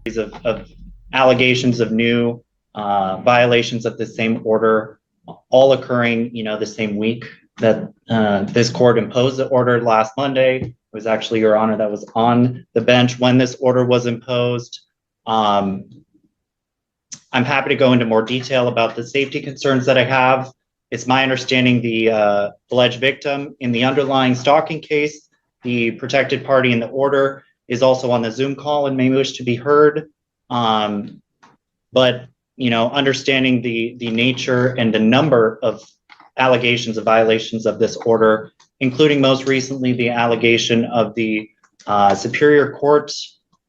of allegations of new violations of the same order, all occurring, the same week that this court imposed the order last Monday. It was actually Your Honor that was on the bench when this order was imposed. I'm happy to go into more detail about the safety concerns that I have. It's my understanding the alleged victim in the underlying stalking case, the protected party in the order, is also on the Zoom call and may wish to be heard. But understanding the nature and the number of allegations of violations of this order, including most recently the allegation of the Superior Court,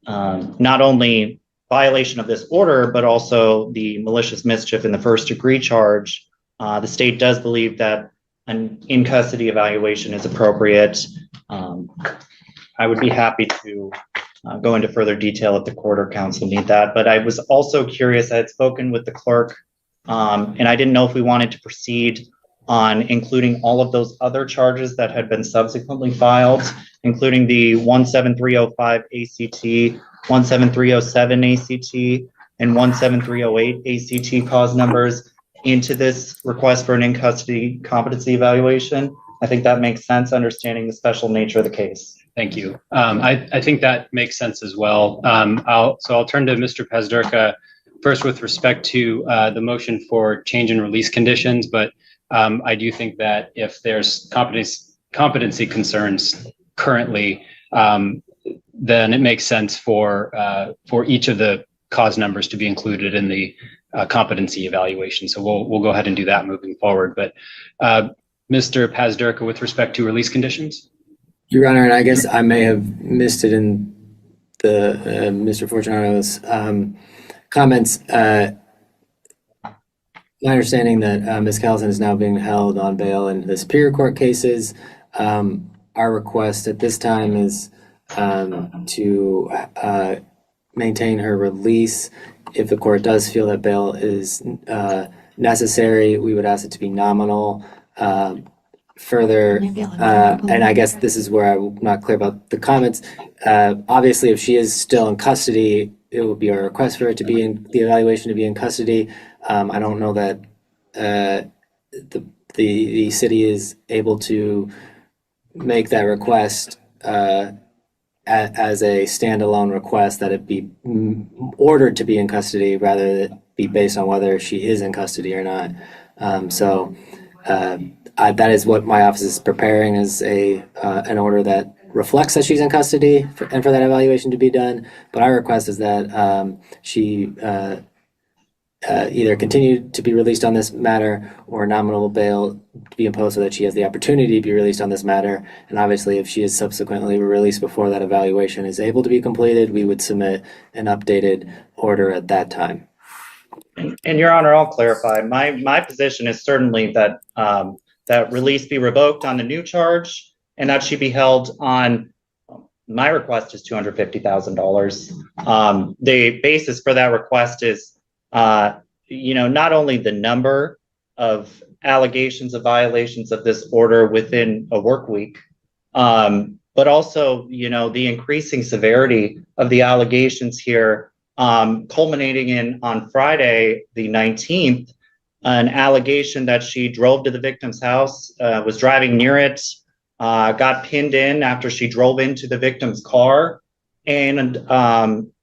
not only violation of this order, but also the malicious mischief in the first degree charge. The state does believe that an in-custody evaluation is appropriate. I would be happy to go into further detail if the court or counsel need that. But I was also curious, I had spoken with the clerk, and I didn't know if we wanted to proceed on including all of those other charges that had been subsequently filed, including the 17305 ACT, 17307 ACT, and 17308 ACT cause numbers into this request for an in-custody competency evaluation. I think that makes sense, understanding the special nature of the case. Thank you. I think that makes sense as well. I'll turn to Mr. Pazderka first with respect to the motion for change in release conditions, but I do think that if there's competency concerns currently, then it makes sense for each of the cause numbers to be included in the competency evaluation. So we'll go ahead and do that moving forward. But Mr. Pazderka, with respect to release conditions. Your Honor, and I guess I may have missed it in the Mr. Fortunato's comments. My understanding that Ms. Callison is now being held on bail in the Superior Court cases. Our request at this time is to maintain her release. If the court does feel that bail is necessary, we would ask it to be nominal. Further, and I guess this is where I'm not clear about the comments. Obviously, if she is still in custody, it would be our request for her to be in the evaluation to be in custody. I don't know that the city is able to make that request as a standalone request, that it be ordered to be in custody rather than be based on whether she is in custody or not. That is what my office is preparing, as an order that reflects that she's in custody and for that evaluation to be done. But our request is that she either continue to be released on this matter or nominal bail to be imposed so that she has the opportunity to be released on this matter. And obviously, if she is subsequently released before that evaluation is able to be completed, we would submit an updated order at that time. And Your Honor, I'll clarify. My position is certainly that that release be revoked on the new charge and that she be held on. My request is $250,000. The basis for that request is, not only the number of allegations of violations of this order within a work week, but also, the increasing severity of the allegations here, culminating in on Friday, the 19th, an allegation that she drove to the victim's house, was driving near it, got pinned in after she drove into the victim's car, and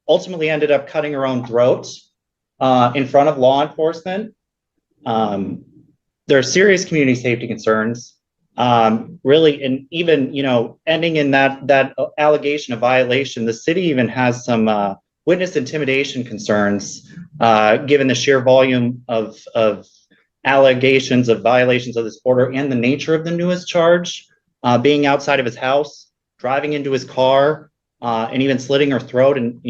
ultimately ended up cutting her own throat in front of law enforcement. There are serious community safety concerns, really, and even, ending in that allegation of violation. The city even has some witness intimidation concerns, given the sheer volume of allegations of violations of this order and the nature of the newest charge, being outside of his house, driving into his car, and even slitting her throat. And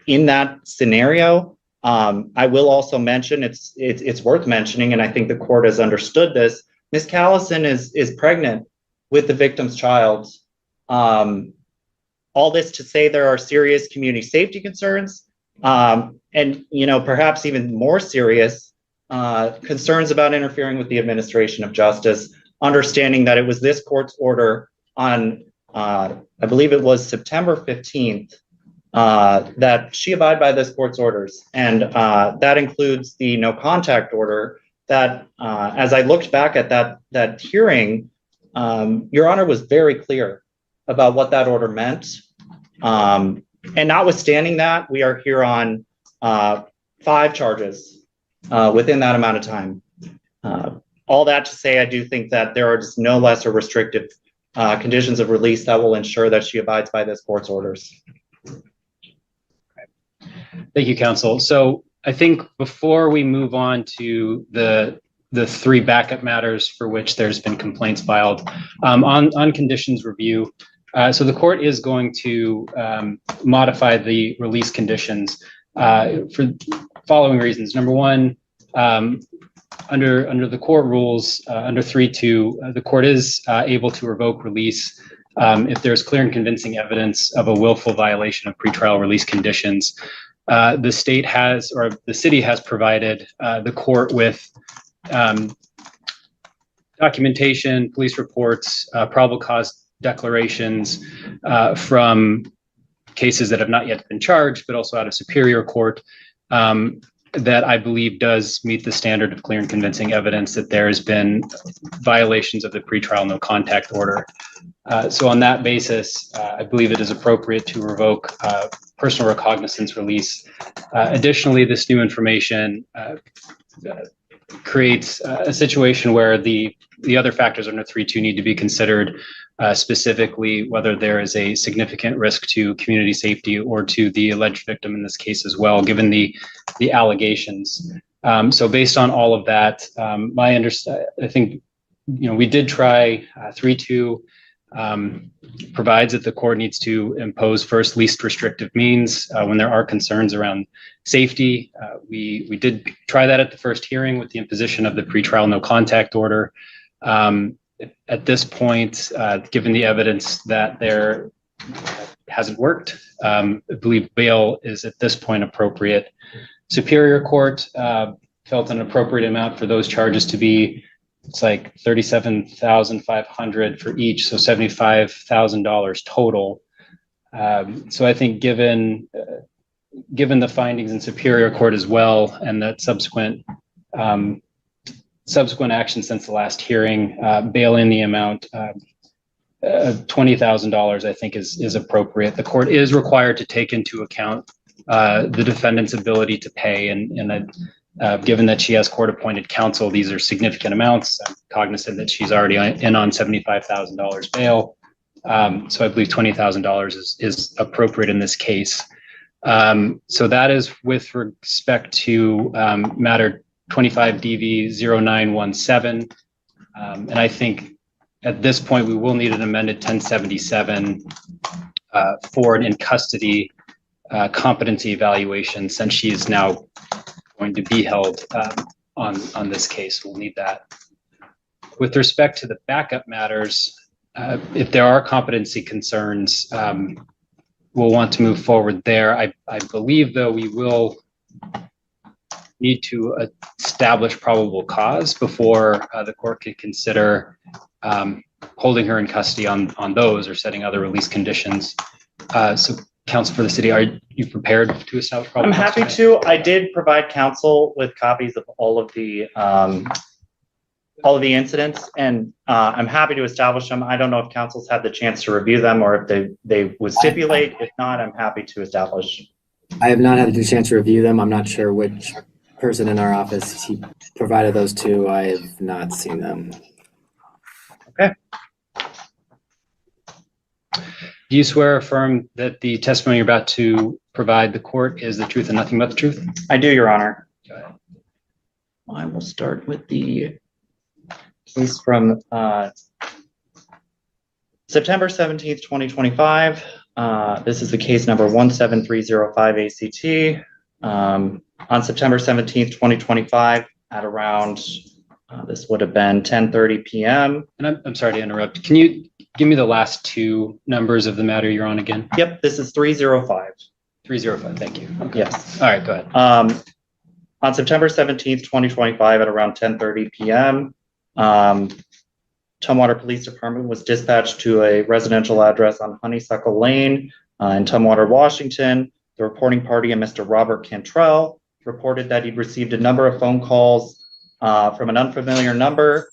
in that scenario, I will also mention, it's worth mentioning, and I think the court has understood this, Ms. Callison is pregnant with the victim's child. All this to say there are serious community safety concerns, and perhaps even more serious concerns about interfering with the administration of justice, understanding that it was this court's order on, I believe it was September 15th, that she abide by this court's orders. And that includes the no contact order that, as I looked back at that hearing, Your Honor was very clear about what that order meant. And notwithstanding that, we are here on 5 charges within that amount of time. All that to say, I do think that there are just no lesser restrictive conditions of release that will ensure that she abides by this court's orders. Thank you, counsel. So I think before we move on to the 3 backup matters for which there's been complaints filed, on conditions review, so the court is going to modify the release conditions for following reasons. Number one, under the court rules, under 3.2, the court is able to revoke release if there's clear and convincing evidence of a willful violation of pretrial release conditions. The state has, or the city has provided the court with documentation, police reports, probable cause declarations from cases that have not yet been charged, but also out of Superior Court, that I believe does meet the standard of clear and convincing evidence that there has been violations of the pretrial no contact order. So on that basis, I believe it is appropriate to revoke personal recognizance release. Additionally, this new information creates a situation where the other factors under 3.2 need to be considered, specifically whether there is a significant risk to community safety or to the alleged victim in this case as well, given the allegations. So based on all of that, I think, we did try 3.2 provides that the court needs to impose first least restrictive means when there are concerns around safety. We did try that at the first hearing with the imposition of the pretrial no contact order. At this point, given the evidence that there hasn't worked, I believe bail is at this point appropriate. Superior Court felt an appropriate amount for those charges to be, it's like $37,500 for each, so $75,000 total. So I think given the findings in Superior Court as well, and that subsequent action since the last hearing, bail in the amount $20,000, I think is appropriate. The court is required to take into account the defendant's ability to pay, and given that she has court-appointed counsel, these are significant amounts. I'm cognizant that she's already in on $75,000 bail, so I believe $20,000 is appropriate in this case. So that is with respect to matter 25 DV 0917, and I think at this point we will need an amended 1077 for an in custody competency evaluation, since she is now going to be held on this case. We'll need that. With respect to the backup matters, if there are competency concerns, we'll want to move forward there. I believe, though, we will need to establish probable cause before the court can consider holding her in custody on those or setting other release conditions. So, counsel for the city, are you prepared to establish probable cause? I'm happy to. I did provide counsel with copies of all of the incidents, and I'm happy to establish them. I don't know if counsel's had the chance to review them or if they would stipulate. If not, I'm happy to establish. I have not had the chance to review them. I'm not sure which person in our office he provided those to. I have not seen them. Okay. Do you swear or affirm that the testimony you're about to provide the court is the truth and nothing but the truth? I do, Your Honor. Go ahead. I will start with the case from September 17th, 2025. This is the case number 17305 ACT. On September 17th, 2025, at around, this would have been 10:30 p.m. And I'm sorry to interrupt. Can you give me the last 2 numbers of the matter you're on again? Yep, this is 305. 305, thank you. Okay. Yes. All right, go ahead. On September 17th, 2025, at around 10:30 p.m., Tumwater Police Department was dispatched to a residential address on Honeysuckle Lane In Tumwater, Washington, the reporting party and Mr. Robert Cantrell reported that he'd received a number of phone calls from an unfamiliar number,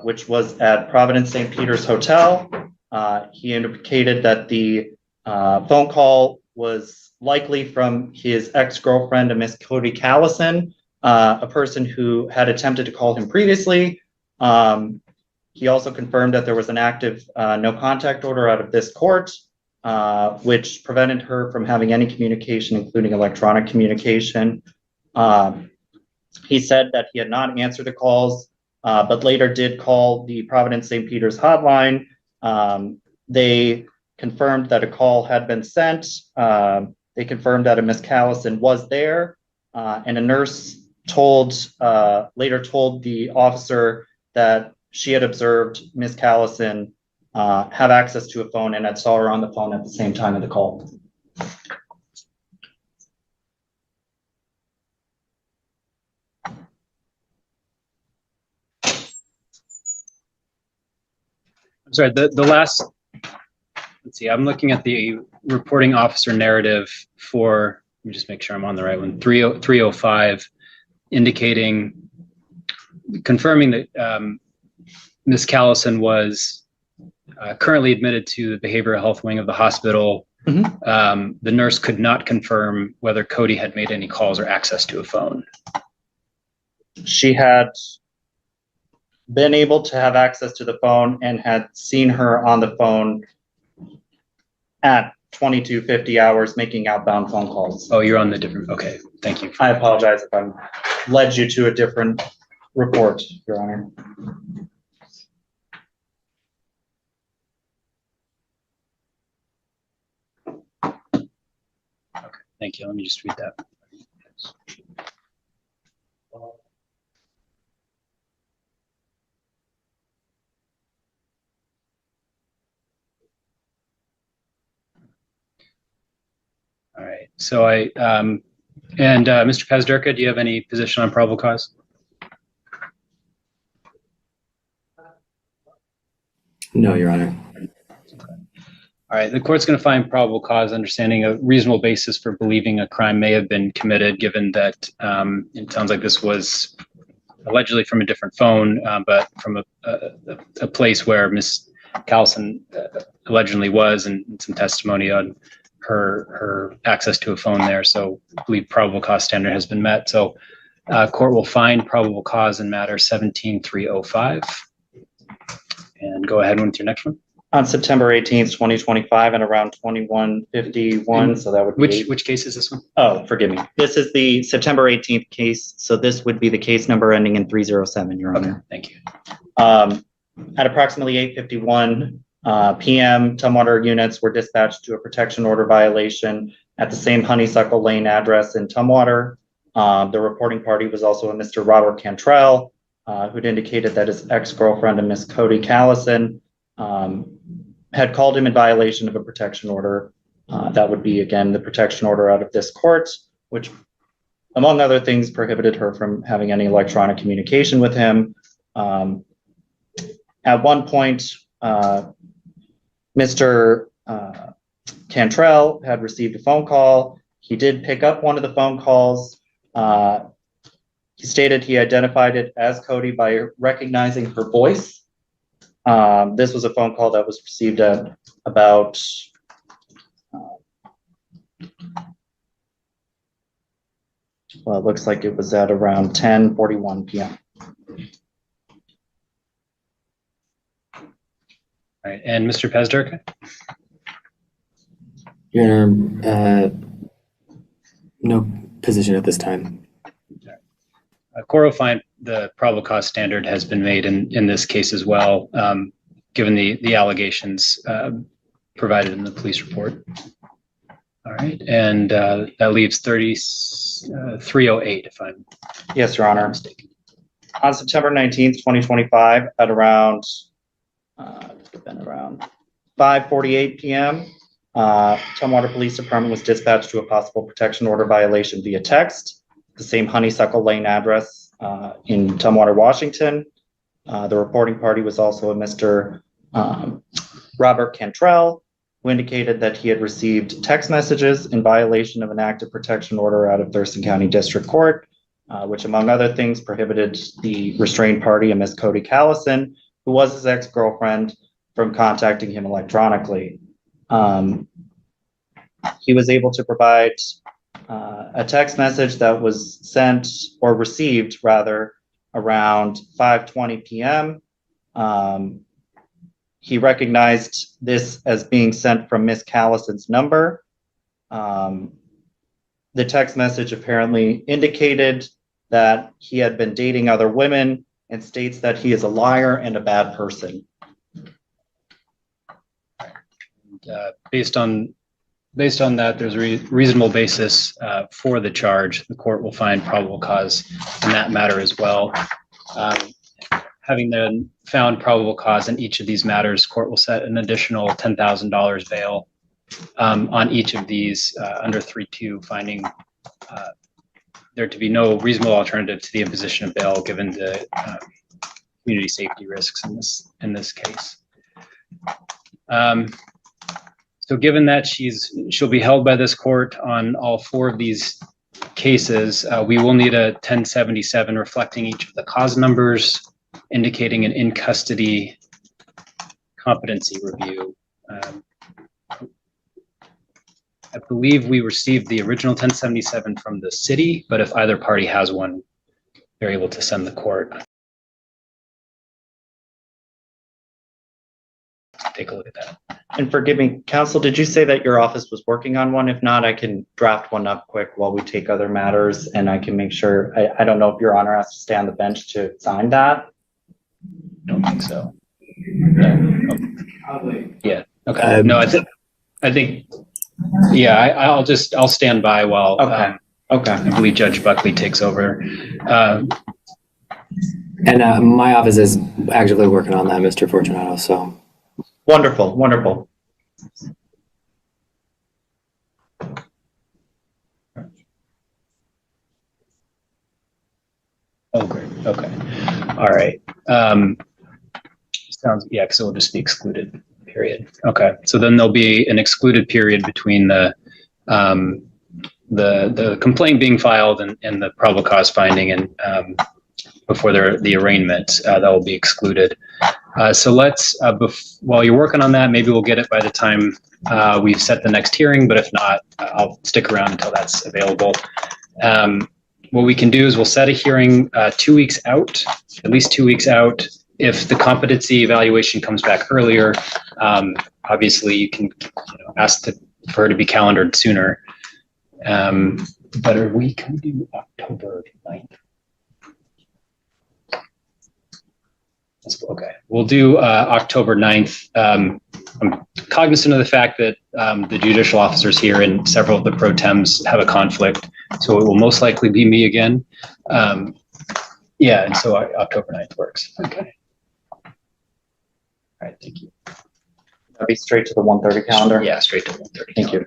which was at Providence St. Peter's Hotel. He indicated that the phone call was likely from his ex-girlfriend, a Miss Cody Callison, a person who had attempted to call him previously. He also confirmed that there was an active no contact order out of this court, which prevented her from having any communication, including electronic communication. He said that he had not answered the calls, but later did call the Providence St. Peter's hotline. They confirmed that a call had been sent. They confirmed that a Miss Callison was there, and a nurse later told the officer that she had observed Miss Callison have access to a phone and had saw her on the phone at the same time of the call. I'm sorry, the last, let's see, I'm looking at the reporting officer narrative for, let me just make sure I'm on the right one, 305, confirming that Ms. Callison was currently admitted to the behavioral health wing of the hospital. The nurse could not confirm whether Cody had made any calls or access to a phone. She had been able to have access to the phone and had seen her on the phone at 22:50 hours making outbound phone calls. Oh, you're on the different, okay, thank you. I apologize if I'm led you to a different report, Your Honor. Okay, thank you. Let me just read that. All right, so Mr. Pazderka, do you have any position on probable cause? No, Your Honor. All right, the court's going to find probable cause, understanding a reasonable basis for believing a crime may have been committed, given that it sounds like this was allegedly from a different phone, but from a place where Ms. Callison allegedly was, and some testimony on her access to a phone there. So I believe probable cause standard has been met. So court will find probable cause in matter 17-305. And go ahead with your next one. On September 18th, 2025 at around 21:51, so that would be... Which case is this one? Oh, forgive me. This is the September 18th case, so this would be the case number ending in 307, Your Honor. Okay, thank you. At approximately 8:51 p.m., Tumwater units were dispatched to a protection order violation at the same Honeysuckle Lane address in Tumwater. The reporting party was also a Mr. Robert Cantrell, who'd indicated that his ex-girlfriend, a Miss Cody Callison, had called him in violation of a protection order. That would be, again, the protection order out of this court, which, among other things, prohibited her from having any electronic communication with him. At one point, Mr. Cantrell had received a phone call. He did pick up one of the phone calls. He stated he identified it as Cody by recognizing her voice. This was a phone call that was received at about well, it looks like it was at around 10:41 p.m. All right, and Mr. Pazderka? Your Honor, no position at this time. Court will find the probable cause standard has been made in this case as well, given the allegations provided in the police report. All right, and that leaves 308, if I'm Yes, Your Honor. mistaken. On September 19th, 2025, at around 5:48 p.m., Tumwater Police Department was dispatched to a possible protection order violation via text, the same Honeysuckle Lane address in Tumwater, Washington. The reporting party was also a Mr. Robert Cantrell. who indicated that he had received text messages in violation of an active protection order out of Thurston County District Court, which, among other things, prohibited the restrained party, a Miss Cody Callison, who was his ex-girlfriend, from contacting him electronically. He was able to provide a text message that was sent or received rather around 5:20 p.m. He recognized this as being sent from Miss Callison's number. The text message apparently indicated that he had been dating other women and states that he is a liar and a bad person. Based on that, there's a reasonable basis for the charge. The court will find probable cause in that matter as well. Having then found probable cause in each of these matters, court will set an additional $10,000 bail on each of these under 3.2, finding there to be no reasonable alternative to the imposition of bail given the community safety risks in this case. So given that she'll be held by this court on all 4 of these cases, we will need a 1077 reflecting each of the cause numbers, indicating an in-custody competency review. I believe we received the original 1077 from the city, but if either party has one, they're able to send the court. Take a look at that. And forgive me, counsel, did you say that your office was working on one? If not, I can draft one up quick while we take other matters, and I can make sure. I don't know if your honor has to stay on the bench to sign that. Don't think so. Yeah. Yeah. Okay. No, I think. Yeah, I'll stand by while. Okay. Okay. I believe Judge Buckley takes over. And my office is actively working on that, Mr. Fortunato. So. Wonderful. Wonderful. Oh, great. Okay. All right. Sounds, yeah, because it will just be excluded, period. Okay. So then there'll be an excluded period between the complaint being filed and the probable cause finding, and before the arraignment, that will be excluded. So let's, while you're working on that, maybe we'll get it by the time we've set the next hearing, but if not, I'll stick around until that's available. What we can do is we'll set a hearing 2 weeks out, at least 2 weeks out. If the competency evaluation comes back earlier, obviously you can ask for her to be calendared sooner. But are we can do October 9th? Okay, we'll do October 9th. I'm cognizant of the fact that the judicial officers here and several of the pro tems have a conflict, so it will most likely be me again. Yeah, and so October 9th works. Okay. All right, thank you. That'll be straight to the 1:30 calendar? Yeah, straight to 1:30. Thank you.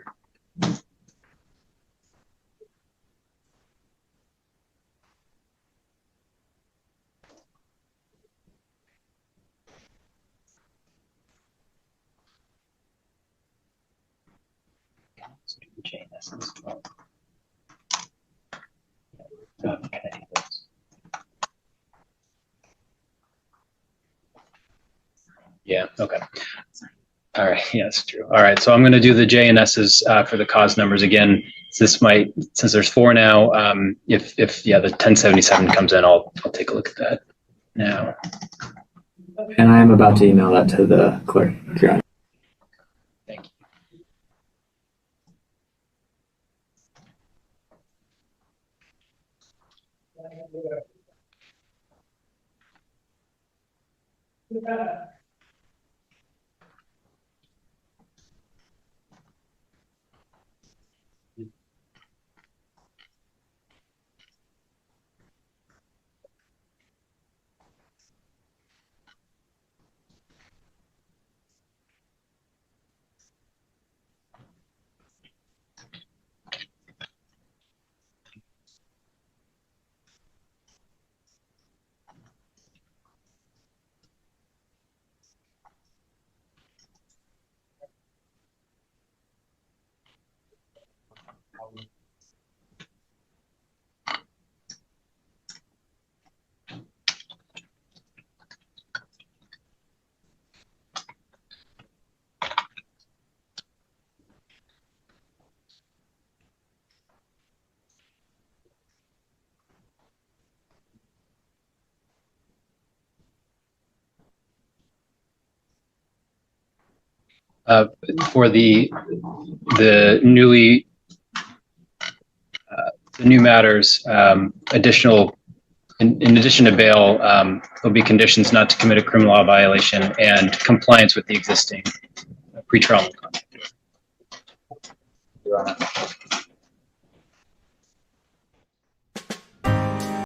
Yeah, okay. All right, yeah, that's true. All right, so I'm going to do the J and S's for the cause numbers again. This might, since there's 4 now, if the 1077 comes in, I'll take a look at that now. And I am about to email that to the clerk. Thank you. For the newly the new matters, additional in addition to bail, there'll be conditions not to commit a criminal law violation and compliance with the existing pretrial conduct. Your Honor.